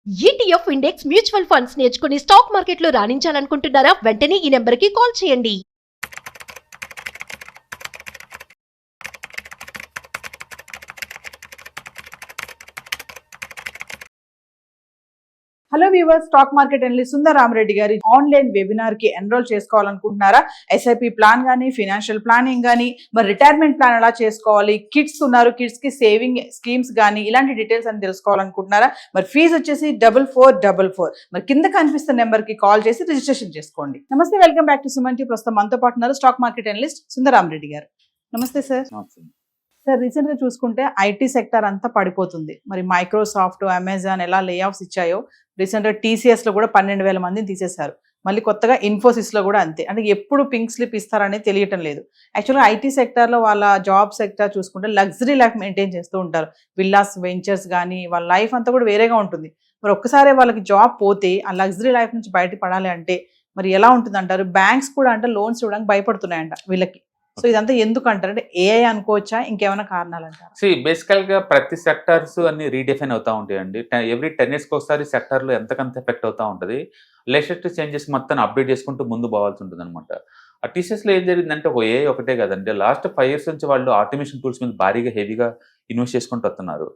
ETF index mutual funds నేర్చుకుని stock మార్కెట్లో రాణించాలనుకుంటున్నారా? వెంటనే ఈ నెంబర్కి కాల్ చేయండి. Hello viewers, stock market analyst Sundar Rama Reddy గారి ఆన్లైన్ వెబినార్ కి ఎన్రోల్ చేసుకోవాలనుకుంటున్నారా? ఎస్ఐపి ప్లాన్ కానీ, ఫైనాన్షియల్ ప్లానింగ్ కానీ, మరి రిటైర్మెంట్ ప్లాన్ ఎలా చేసుకోవాలి, కిడ్స్ ఉన్నారు, కిడ్స్ కి సేవింగ్ స్కీమ్స్ కానీ, ఇలాంటి డీటెయిల్స్ అని తెలుసుకోవాలనుకుంటున్నారా? మరి ఫీజు వచ్చేసి 4444. మరి కింద కనిపిస్తున్న నెంబర్ కి కాల్ చేసి రిజిస్ట్రేషన్ చేసుకోండి. నమస్తే, welcome back to Suman TV. ప్రస్తుతం మనతో పాటు ఉన్నారు stock market analyst Sundar Rama Reddy గారు. నమస్తే సార్. సార్, రీసెంట్ గా చూసుకుంటే ఐటీ సెక్టర్ అంతా పడిపోతుంది. మరి మైక్రోసాఫ్ట్, అమెజాన్ ఎలా లే ఆఫ్స్ ఇచ్చాయో, రీసెంట్ గా TCS లో కూడా 12,000 మందిని తీసేశారు. మళ్ళీ కొత్తగా ఇన్ఫోసిస్ లో కూడా అంతే. అంటే ఎప్పుడు పింక్ స్లిప్ ఇస్తారనేది తెలియటం లేదు. యాక్చువల్గా ఐటీ సెక్టర్ లో వాళ్ళ జాబ్ సెక్టర్ చూసుకుంటే లగ్జరీ లైఫ్ మెయింటైన్ చేస్తూ ఉంటారు. విల్లాస్, వెంచర్స్ కానీ, వాళ్ళ లైఫ్ అంతా కూడా వేరేగా ఉంటుంది. మరి ఒక్కసారి వాళ్ళకి జాబ్ పోతే ఆ లగ్జరీ లైఫ్ నుంచి బయటపడాలి అంటే మరి ఎలా ఉంటుంది అంటారు? బ్యాంక్స్ కూడా అంటే లోన్స్ ఇవ్వడానికి భయపడుతున్నాయంట వీళ్ళకి. సో ఇదంతా ఎందుకు అంటారు? అంటే ఏఐ అనుకోవచ్చా, ఇంకేమైనా కారణాలు అంటారు? బేసికల్ గా ప్రతి సెక్టార్స్ అన్ని రీడిఫైన్ అవుతా ఉంటాయండి. ఎవ్రీ 10 years ఒకసారి సెక్టర్ లో ఎంతకంత ఎఫెక్ట్ అవుతా ఉంటుంది. లేటెస్ట్ చేంజెస్ మొత్తం అప్డేట్ చేసుకుంటూ ముందు పోవాల్సి ఉంటుంది అనమాట. ఆ TCS లో ఏం జరిగిందంటే ఏఐ ఒకటే కదండి, లాస్ట్ 5 years నుంచి వాళ్ళు ఆటోమేషన్ టూల్స్ మీద భారీగా హెవీగా ఇన్వెస్ట్ చేసుకుంటూ వస్తున్నారు.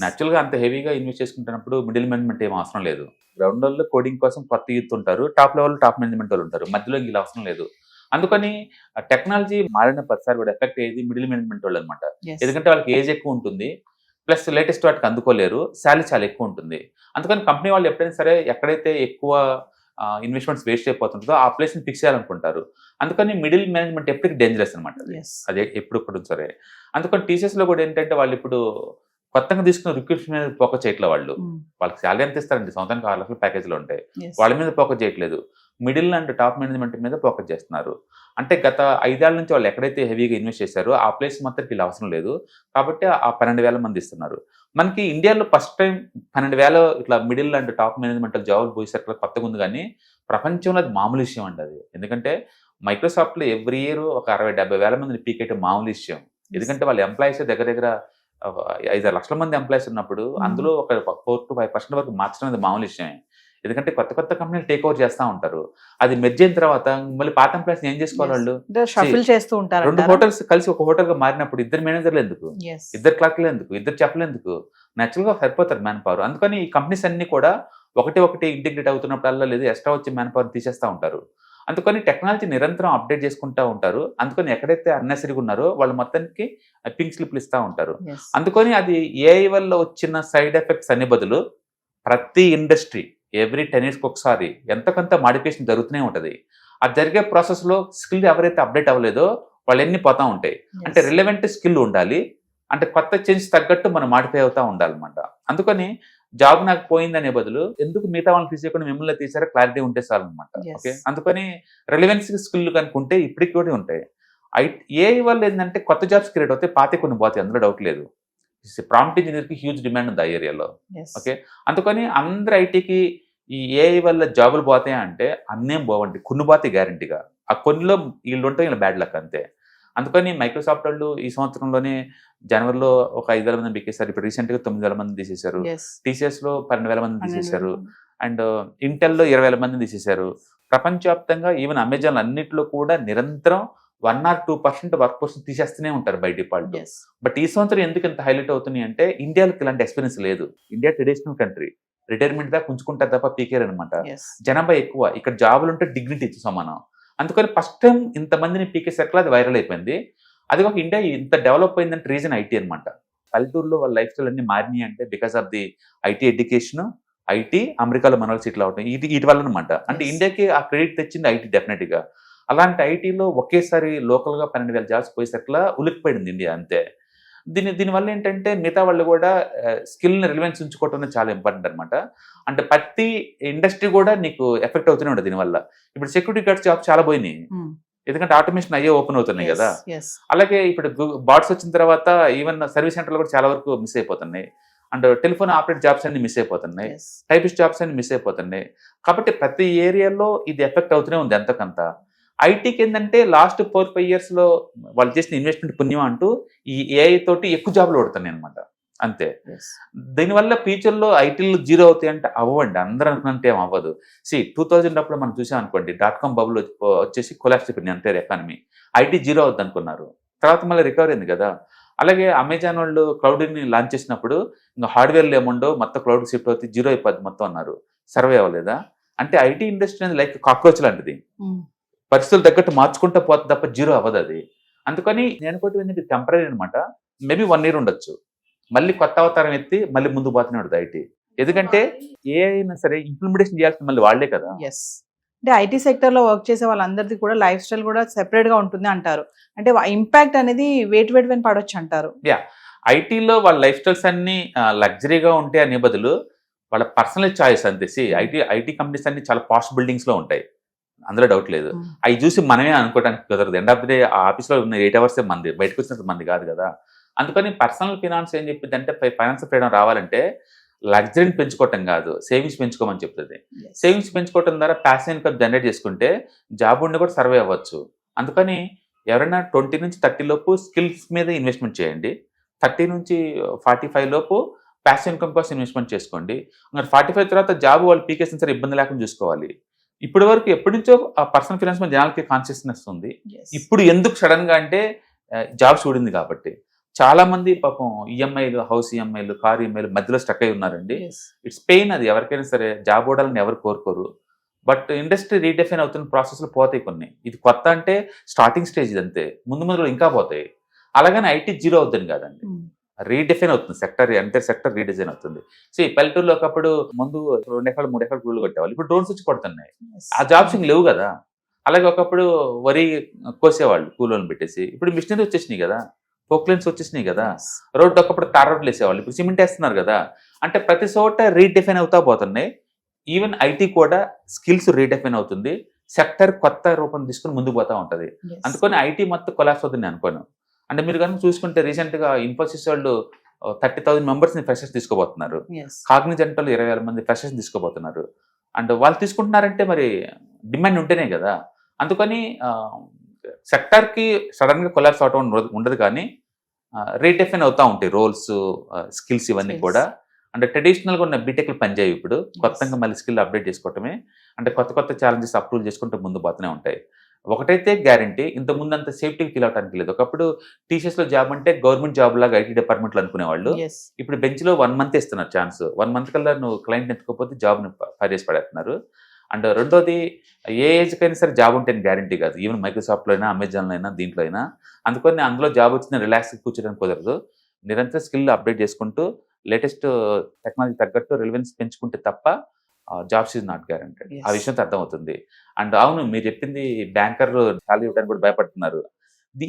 యాక్చువల్ గా అంత హెవీగా ఇన్వెస్ట్ చేసుకుంటున్నప్పుడు మిడిల్ మేనేజ్మెంట్ ఏం అవసరం లేదు. గ్రౌండ్ లెవెల్ కోడింగ్ కోసం కొత్త యూత్ ఉంటారు, టాప్ లెవెల్ టాప్ మేనేజ్మెంట్ వాళ్ళు ఉంటారు, మధ్యలో వీళ్ళు అవసరం లేదు. అందుకని టెక్నాలజీ మారిన ప్రతిసారి కూడా ఎఫెక్ట్ అయ్యేది మిడిల్ మేనేజ్మెంట్ వాళ్ళు అనమాట. ఎందుకంటే వాళ్ళకి ఏజ్ ఎక్కువ ఉంటుంది, ప్లస్ లేటెస్ట్ వాటికి అందుకోలేరు, శాలరీ చాలా ఎక్కువ ఉంటుంది. అందుకని కంపెనీ వాళ్ళు ఎప్పుడైనా సరే ఎక్కడైతే ఎక్కువ ఇన్వెస్ట్మెంట్స్ వేస్ట్ అయిపోతుంటుందో ఆ ప్లేస్ని ఫిక్స్ చేయాలనుకుంటారు. అందుకని మిడిల్ మేనేజ్మెంట్ ఎప్పటికీ డేంజరస్ అనమాట. అదే ఎప్పుడు సరే. అందుకని TCS లో కూడా ఏంటంటే వాళ్ళు ఇప్పుడు కొత్తగా తీసుకున్న రిక్రూట్మెంట్ మీద ఫోకస్ చేయట్లేదు. వాళ్ళకి శాలరీ ఎంత ఇస్తారండి, సంవత్సరానికి 6 లక్షల ప్యాకేజీలు ఉంటాయి, వాళ్ళ మీద ఫోకస్ చేయట్లేదు. మిడిల్ అండ్ టాప్ మేనేజ్మెంట్ మీద ఫోకస్ చేస్తున్నారు. అంటే గత 5 ఏళ్ల నుంచి వాళ్ళు ఎక్కడైతే హెవీగా ఇన్వెస్ట్ చేశారో ఆ ప్లేస్ మొత్తం వీళ్ళు అవసరం లేదు కాబట్టి ఆ 12,000 మంది ఇస్తున్నారు. మనకి ఇండియాలో ఫస్ట్ టైం 12,000 ఇట్లా మిడిల్ అండ్ టాప్ మేనేజ్మెంట్ జాబులు పోయేసరికి కొత్తగా ఉంది, కానీ ప్రపంచంలో అది మామూలు విషయం అండి. అది ఎందుకంటే మైక్రోసాఫ్ట్లో ఎవ్రీ ఇయర్ ఒక 60,000-70,000 మందిని పీకేయటం మామూలు విషయం. ఎందుకంటే వాళ్ళ ఎంప్లాయీస్ దగ్గర 5-6 లక్షల మంది ఎంప్లాయీస్ ఉన్నప్పుడు అందులో ఒక 4-5% వరకు మార్చడం అనేది మామూలు విషయమే. ఎందుకంటే కొత్త కంపెనీలు టేక్ ఓవర్ చేస్తూ ఉంటారు. అది మెర్జ్ అయిన తర్వాత మళ్ళీ పాత ఎంప్లాయీస్ ఏం చేసుకోవాలి? వాళ్ళు షఫిల్ చేస్తూ ఉంటారు. 2 హోటల్స్ కలిసి ఒక హోటల్ గా మారినప్పుడు 2 మేనేజర్లు ఎందుకు, 2 క్లర్క్లు ఎందుకు, 2 చెఫ్లు ఎందుకు? నేచురల్ గా సరిపోతారు మ్యాన్ పవర్. అందుకని ఈ కంపెనీస్ అన్ని కూడా ఒకటి ఇంటిగ్రేట్ అవుతున్నప్పుడల్లా లేదు ఎక్స్ట్రా వచ్చి మ్యాన్ పవర్ తీసేస్తూ ఉంటారు. అందుకని టెక్నాలజీ నిరంతరం అప్డేట్ చేసుకుంటూ ఉంటారు. అందుకని ఎక్కడైతే అన్నెసరీగా ఉన్నారో వాళ్ళు మొత్తానికి పింక్ స్లిప్లు ఇస్తూ ఉంటారు. అందుకని అది ఏఐ వల్ల వచ్చిన సైడ్ ఎఫెక్ట్స్ అనే బదులు ప్రతి ఇండస్ట్రీ ఎవ్రీ 10 years ఒకసారి ఎంతకంత మాడిఫికేషన్ జరుగుతూనే ఉంటుంది. అది జరిగే ప్రాసెస్లో స్కిల్ ఎవరైతే అప్డేట్ అవ్వలేదో వాళ్ళు ఎన్ని పోతూ ఉంటాయి. అంటే రిలవెంట్ స్కిల్ ఉండాలి, అంటే కొత్త చేంజ్ తగ్గట్టు మనం మాడిఫై అవుతూ ఉండాలన్నమాట. అందుకని జాబ్ నాకు పోయిందనే బదులు ఎందుకు మిగతా వాళ్ళని తీసేయకుండా మిమ్మల్ని తీసారో క్లారిటీ ఉంటే చాలు అనమాట. ఓకే, అందుకని రిలవెన్స్ స్కిల్ కనుకుంటే ఇప్పటికి కూడా ఉంటాయి. ఏఐ వల్ల ఏంటంటే కొత్త జాబ్స్ క్రియేట్ అవుతాయి, పాతే కొన్ని పోతాయి, అందులో డౌట్ లేదు. ప్రాంప్ట్ ఇంజనీర్కి హ్యూజ్ డిమాండ్ ఉంది ఆ ఏరియాలో. ఓకే, అందుకని అందరు ఐటీకి ఈ ఏఐ వల్ల జాబులు పోతాయి అంటే అన్నేం పోవండి, కొన్ని పోతాయి గ్యారంటీగా. ఆ కొన్నిలో వీళ్ళు ఉంటే వీళ్ళ బ్యాడ్ లక్ అంతే. అందుకని మైక్రోసాఫ్ట్ వాళ్ళు ఈ సంవత్సరంలోనే జనవరిలో ఒక 5,000 మందిని బిక్కేశారు. ఇప్పుడు రీసెంట్గా 9,000 మందిని తీసేశారు. TCS లో 12,000 మందిని తీసేశారు. అండ్ ఇంటెల్లో 20,000 మందిని తీసేశారు. ప్రపంచవ్యాప్తంగా ఈవెన్ అమెజాన్ అన్నింటిలో కూడా నిరంతరం 1 or 2% వర్క్ ఫోర్స్ తీసేస్తూనే ఉంటారు బై డిఫాల్ట్. బట్ ఈ సంవత్సరం ఎందుకు ఇంత హైలైట్ అవుతున్నాయి అంటే ఇండియాకి ఇలాంటి ఎక్స్పీరియన్స్ లేదు. ఇండియా ట్రెడిషనల్ కంట్రీ, రిటైర్మెంట్ దాకా ఉంచుకుంటారు తప్ప పీకేర్ అనమాట. జనాభా ఎక్కువ, ఇక్కడ జాబులు ఉంటే డిగ్నిటీ ఇచ్చి సమానం. అందుకని ఫస్ట్ టైం ఇంతమందిని పీకేసరికి అది వైరల్ అయిపోయింది. అది ఒక ఇండియా ఇంత డెవలప్ అయిందంటే రీజన్ ఐటీ అనమాట. పల్లెటూరులో వాళ్ళ లైఫ్ స్టైల్ అన్ని మారినాయి అంటే because of the IT education, IT అమెరికాలో మన వాళ్ళు సెటిల్ అవటం, వీటి వల్ల అనమాట. అంటే ఇండియాకి ఆ క్రెడిట్ తెచ్చింది ఐటీ డెఫినెట్గా. అలాంటి ఐటీలో ఒకేసారి లోకల్గా 12,000 జాబ్స్ పోయేసరిలా ఉలిక్కిపోయింది ఇండియా అంతే. దీనివల్ల ఏంటంటే మిగతా వాళ్ళు కూడా స్కిల్ని రిలవెన్స్ ఉంచుకోవటం అనేది చాలా ఇంపార్టెంట్ అనమాట. అంటే ప్రతి ఇండస్ట్రీ కూడా నీకు ఎఫెక్ట్ అవుతూనే ఉంటుంది దీనివల్ల. ఇప్పుడు సెక్యూరిటీ గార్డ్స్ జాబ్స్ చాలా పోయినాయి, ఎందుకంటే ఆటోమేషన్ అయ్యే ఓపెన్ అవుతున్నాయి కదా. అలాగే ఇప్పుడు బాట్స్ వచ్చిన తర్వాత ఈవెన్ సర్వీస్ సెంటర్లో కూడా చాలా వరకు మిస్ అయిపోతున్నాయి. అండ్ టెలిఫోన్ ఆపరేట్ జాబ్స్ అన్ని మిస్ అయిపోతున్నాయి, టైపిస్ట్ జాబ్స్ అన్ని మిస్ అయిపోతున్నాయి. కాబట్టి ప్రతి ఏరియాలో ఇది ఎఫెక్ట్ అవుతూనే ఉంది ఎంతకంత. ఐటీకి ఏంటంటే లాస్ట్ 4-5 yearsలో వాళ్ళు చేసిన ఇన్వెస్ట్మెంట్ పుణ్యం అంటూ ఈ ఏఐ తోటి ఎక్కువ జాబ్లు పడుతున్నాయి అనమాట. అంతే. దీనివల్ల ఫ్యూచర్లో ఐటీలు జీరో అవుతాయి అంటే అవ్వండి, అందరూ అనుకున్నంటే ఏం అవ్వదు. 2000 అప్పుడు మనం చూసాం అనుకోండి, .com బబుల్ వచ్చేసి కొలాప్స్ అయిపోయింది అంతే ఎకానమీ. ఐటీ జీరో అవుద్ది అనుకున్నారు, తర్వాత మళ్ళీ రికవర్ అయింది కదా. అలాగే అమెజాన్ వాళ్ళు క్లౌడ్ని లాంచ్ చేసినప్పుడు ఇంకా హార్డ్వేర్లు ఏముండో మొత్తం క్లౌడ్ షిఫ్ట్ అవుతుంది, జీరో అయిపోద్ది మొత్తం అన్నారు. సర్వే అవ్వలేదా? అంటే ఐటీ ఇండస్ట్రీ అనేది లైక్ కాక్రోచ్ లాంటిది, పరిస్థితులు తగ్గట్టు మార్చుకుంటూ పోతుంది తప్ప జీరో అవ్వదు అది. అందుకని నేను అనుకోవటం ఏంటంటే టెంపరీ అనమాట. మేబీ 1 year ఉండొచ్చు, మళ్ళీ కొత్త అవతారం ఎత్తి మళ్ళీ ముందు పోతూనే ఉంటుంది ఐటీ. ఎందుకంటే ఏ అయినా సరే ఇంప్లిమెంటేషన్ చేయాల్సింది మళ్ళీ వాళ్లే కదా. అంటే ఐటీ సెక్టర్ లో వర్క్ చేసే వాళ్ళందరిది కూడా లైఫ్ స్టైల్ కూడా సెపరేట్ గా ఉంటుంది అంటారు. అంటే ఇంపాక్ట్ అనేది వేట్ పైన పడవచ్చు అంటారు. ఐటీలో వాళ్ళ లైఫ్ స్టైల్స్ అన్ని లగ్జరీగా ఉంటాయి అనే బదులు వాళ్ళ పర్సనల్ చాయిస్ అంతే. ఐటీ కంపెనీస్ అన్ని చాలా పాస్ట్ బిల్డింగ్స్ లో ఉంటాయి, అందులో డౌట్ లేదు. అవి చూసి మనమే అనుకోవడానికి కుదరదు. ఎండ్ ఆఫ్ ది డే ఆ ఆఫీస్లో ఉన్న 8 hours మంది, బయటకు వచ్చినంత మంది కాదు కదా. అందుకని పర్సనల్ ఫినాన్స్ ఏం చెప్పింది అంటే ఫైనాన్షియల్ ఫ్రీడమ్ రావాలంటే లగ్జరీని పెంచుకోవటం కాదు, సేవింగ్స్ పెంచుకోమని చెప్తుంది. సేవింగ్స్ పెంచుకోవటం ద్వారా ప్యాసివ్ ఇన్కమ్ జనరేట్ చేసుకుంటే జాబ్ ఉండి కూడా సర్వే అవ్వచ్చు. అందుకని ఎవరైనా 20 నుంచి 30 లోపు స్కిల్స్ మీద ఇన్వెస్ట్మెంట్ చేయండి, 30 నుంచి 45 లోపు ప్యాసివ్ ఇన్కమ్ కోసం ఇన్వెస్ట్మెంట్ చేసుకోండి. 45 తర్వాత జాబ్ వాళ్ళు పీకేసిన సరే ఇబ్బంది లేకుండా చూసుకోవాలి. ఇప్పటి వరకు ఎప్పటి నుంచో ఆ పర్సనల్ ఫినాన్స్ మీద జనాలకి కాన్షియస్నెస్ ఉంది. ఇప్పుడు ఎందుకు సడన్ గా అంటే జాబ్స్ ఊడింది కాబట్టి. చాలా మంది పాపం ఈఎంఐలు, హౌస్ ఈఎంఐలు, కార్ ఈఎంఐలు మధ్యలో స్టక్ అయి ఉన్నారండి. ఇట్స్ పెయిన్ అది. ఎవరికైనా సరే జాబ్ ఓడాలని ఎవరు కోరుకోరు, బట్ ఇండస్ట్రీ రీడెఫైన్ అవుతున్న ప్రాసెస్లో పోతాయి కొన్ని. ఇది కొత్త అంటే స్టార్టింగ్ స్టేజ్, అంతే. ముందు ఇంకా పోతాయి. అలాగని ఐటీ జీరో అవుతుంది కాదండి, రీడిఫైన్ అవుతుంది సెక్టర్, ఎంటైర్ సెక్టర్ రీడిజైన్ అవుతుంది. పల్లెటూరులో ఒకప్పుడు ముందు 2 ఎకరాలు 3 ఎకరాలు గుళ్ళు కొట్టేవాళ్ళు, ఇప్పుడు డ్రోన్స్ వచ్చి కొడుతున్నాయి. ఆ జాబ్స్ ఇంక లేవు కదా. అలాగే ఒకప్పుడు వరి కోసేవాళ్ళు కూలోని పెట్టేసి, ఇప్పుడు మిషనరీ వచ్చేసినాయి కదా, పోక్లైన్స్ వచ్చేసినాయి కదా. రోడ్డు ఒకప్పుడు తార్ రోడ్లు వేసేవాళ్ళు, ఇప్పుడు సిమెంట్ వేస్తున్నారు కదా. అంటే ప్రతి చోట రీడిఫైన్ అవుతా పోతున్నాయి. ఈవెన్ ఐటీ కూడా స్కిల్స్ రీడిఫైన్ అవుతుంది, సెక్టర్ కొత్త రూపం తీసుకుని ముందుకు పోతా ఉంటుంది. అందుకని ఐటీ మొత్తం కొలాప్స్ అవుతుంది అనుకోను. అంటే మీరు కనుక చూసుకుంటే రీసెంట్ గా ఇన్ఫోసిస్ వాళ్ళు 30,000 మెంబర్స్ని ఫ్రెషర్స్ తీసుకోబోతున్నారు. కాగ్నిజెంట్ వాళ్ళు 20,000 మంది ఫ్రెషర్స్ తీసుకోబోతున్నారు. అండ్ వాళ్ళు తీసుకుంటున్నారంటే మరి డిమాండ్ ఉంటేనే కదా. అందుకని సెక్టార్కి సడన్ గా కొలాప్స్ అవటం ఉండదు, కానీ రీడెఫైన్ అవుతా ఉంటాయి రోల్స్, స్కిల్స్ ఇవన్నీ కూడా. అంటే ట్రెడిషనల్గా ఉన్న బీటెక్లు పనిచేయవు, ఇప్పుడు కొత్తగా మళ్ళీ స్కిల్ అప్డేట్ చేసుకోవటమే. అంటే కొత్త ఛాలెంజెస్ అప్రూవ్ చేసుకుంటూ ముందు పోతూనే ఉంటాయి. ఒకటైతే గ్యారంటీ, ఇంతకుముందు అంత సేఫ్టీకి ఫీల్ అవడానికి లేదు. ఒకప్పుడు టీసీఎస్లో జాబ్ అంటే గవర్నమెంట్ జాబ్ లాగా ఐటీ డిపార్ట్మెంట్లో అనుకునేవాళ్ళు. ఇప్పుడు బెంచ్లో 1 month ఇస్తున్నారు ఛాన్స్. 1 month కల్లా నువ్వు క్లయింట్ ఎత్తుకోకపోతే జాబ్ని ఫైర్ పడేస్తున్నారు. అండ్ రెండోది, ఏ ఏజ్కైనా సరే జాబ్ ఉంటే గ్యారంటీ కాదు. ఈవెన్ మైక్రోసాఫ్ట్లో అయినా, అమెజాన్లో అయినా, దీంట్లో అయినా. అందుకని అందులో జాబ్ వచ్చింది రిలాక్స్ కూర్చోడానికి కుదరదు. నిరంతరం స్కిల్ అప్డేట్ చేసుకుంటూ లేటెస్ట్ టెక్నాలజీ తగ్గట్టు రిలవెన్స్ పెంచుకుంటే తప్ప జాబ్స్ ఈజ్ నాట్ గ్యారంటెడ్. ఆ విషయంతో అర్థమవుతుంది. అండ్ అవును, మీరు చెప్పింది బ్యాంకర్లు శాలరీ ఇవ్వడానికి కూడా భయపడుతున్నారు.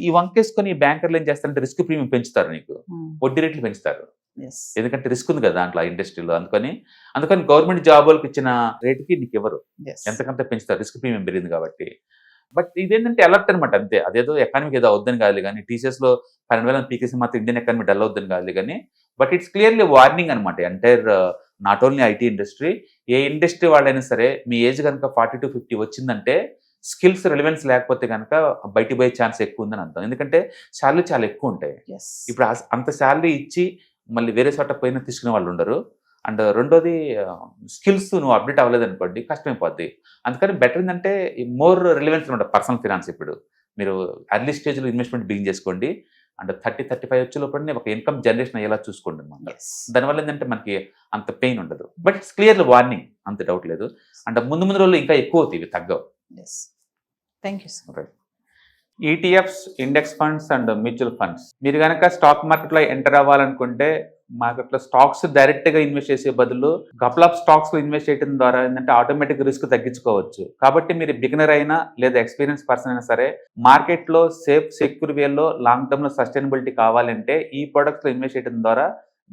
ఈ వంకేసుకొని బ్యాంకర్లు ఏం చేస్తారంటే రిస్క్ ప్రీమియం పెంచుతారు, నీకు వడ్డీ రేట్లు పెంచుతారు. ఎందుకంటే రిస్క్ ఉంది కదా దాంట్లో, ఇండస్ట్రీలో. అందుకని గవర్నమెంట్ జాబ్ వాళ్ళకి ఇచ్చిన రేటుకి నీకు ఎవరు ఎంతకంత పెంచుతారు, రిస్క్ ప్రీమియం పెరిగింది కాబట్టి. బట్ ఇదేంటంటే అలర్ట్ అనమాట, అంతే. అదేదో ఎకానమీకి ఏదో అవుద్దని కాదు కానీ, టీసీఎస్లో 12,000 పీకేసి మాత్రం ఇండియన్ ఎకానమీ డల్ అవుద్దని కాదు కానీ, బట్ ఇట్స్ క్లియర్లీ వార్నింగ్ అనమాట. Entire not only IT industry, A industry వాళ్ళైనా సరే మీ ఏజ్ కనుక 40 to 50 వచ్చిందంటే స్కిల్స్ రిలవెన్స్ లేకపోతే కనుక బయటికి పోయే ఛాన్స్ ఎక్కువ ఉందని అర్థం. ఎందుకంటే శాలరీ చాలా ఎక్కువ ఉంటాయి. ఇప్పుడు అంత శాలరీ ఇచ్చి మళ్ళీ వేరే చోట పోయినా తీసుకునే వాళ్ళు ఉండరు. అండ్ రెండోది, స్కిల్స్ నువ్వు అప్డేట్ అవ్వలేదు అనుకోండి, కష్టమైపోద్ది. అందుకని బెటర్ ఏంటంటే మోర్ రిలవెన్స్ అనమాట పర్సనల్ ఫినాన్స్. ఇప్పుడు మీరు ఎర్లీ స్టేజ్లో ఇన్వెస్ట్మెంట్ బిగిన్ చేసుకోండి. అంటే 30-35 వచ్చే లోపల ఒక ఇన్కమ్ జనరేషన్ అయ్యేలా చూసుకోండి అనమాట. దానివల్ల ఏంటంటే మనకి అంత పెయిన్ ఉండదు. బట్ ఇట్స్ క్లియర్లీ వార్నింగ్, అంత డౌట్ లేదు. అంటే ముందు రోజులు ఇంకా ఎక్కువ అవుతాయి, తగ్గవు. Thank you sir. ETFs, index funds and mutual funds. మీరు కనుక స్టాక్ మార్కెట్లో ఎంటర్ అవ్వాలనుకుంటే, మార్కెట్లో స్టాక్స్ డైరెక్ట్గా ఇన్వెస్ట్ చేసే బదులు కపుల్ ఆఫ్ స్టాక్స్లో ఇన్వెస్ట్ చేయడం ద్వారా ఏంటంటే ఆటోమేటిక్ రిస్క్ తగ్గించుకోవచ్చు. కాబట్టి మీరు బిగినర్ అయినా లేదా ఎక్స్పీరియన్స్ పర్సన్ అయినా సరే, మార్కెట్లో సేఫ్ సెక్యూర్ వేలో లాంగ్ టర్మ్లో సస్టైనబిలిటీ కావాలంటే ఈ ప్రొడక్ట్స్లో ఇన్వెస్ట్ చేయడం ద్వారా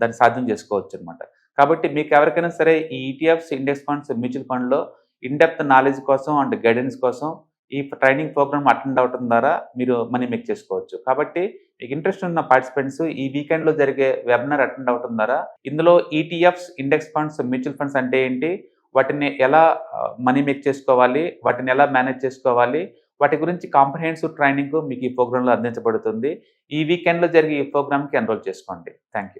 దాన్ని సాధ్యం చేసుకోవచ్చు అనమాట. కాబట్టి మీకు ఎవరికైనా సరే ఈ ఈటీఎఫ్స్, ఇండెక్స్ ఫండ్స్, మ్యూచువల్ ఫండ్లో ఇన్డెప్త్ నాలెడ్జ్ కోసం అండ్ గైడెన్స్ కోసం ఈ ట్రైనింగ్ ప్రోగ్రామ్ అటెండ్ అవడం ద్వారా మీరు మనీ మేక్ చేసుకోవచ్చు. కాబట్టి మీకు ఇంట్రెస్ట్ ఉన్న పార్టిసిపెంట్స్ ఈ వీకెండ్లో జరిగే వెబినార్ అటెండ్ అవడం ద్వారా ఇందులో ETFs, index funds, mutual funds అంటే ఏంటి, వాటిని ఎలా మనీ మేక్ చేసుకోవాలి, వాటిని ఎలా మేనేజ్ చేసుకోవాలి, వాటి గురించి కాంప్రహెన్సివ్ ట్రైనింగ్ మీకు ఈ ప్రోగ్రాంలో అందించబడుతుంది. ఈ వీకెండ్లో జరిగే ఈ ప్రోగ్రామ్కి ఎన్రోల్ చేసుకోండి. Thank you.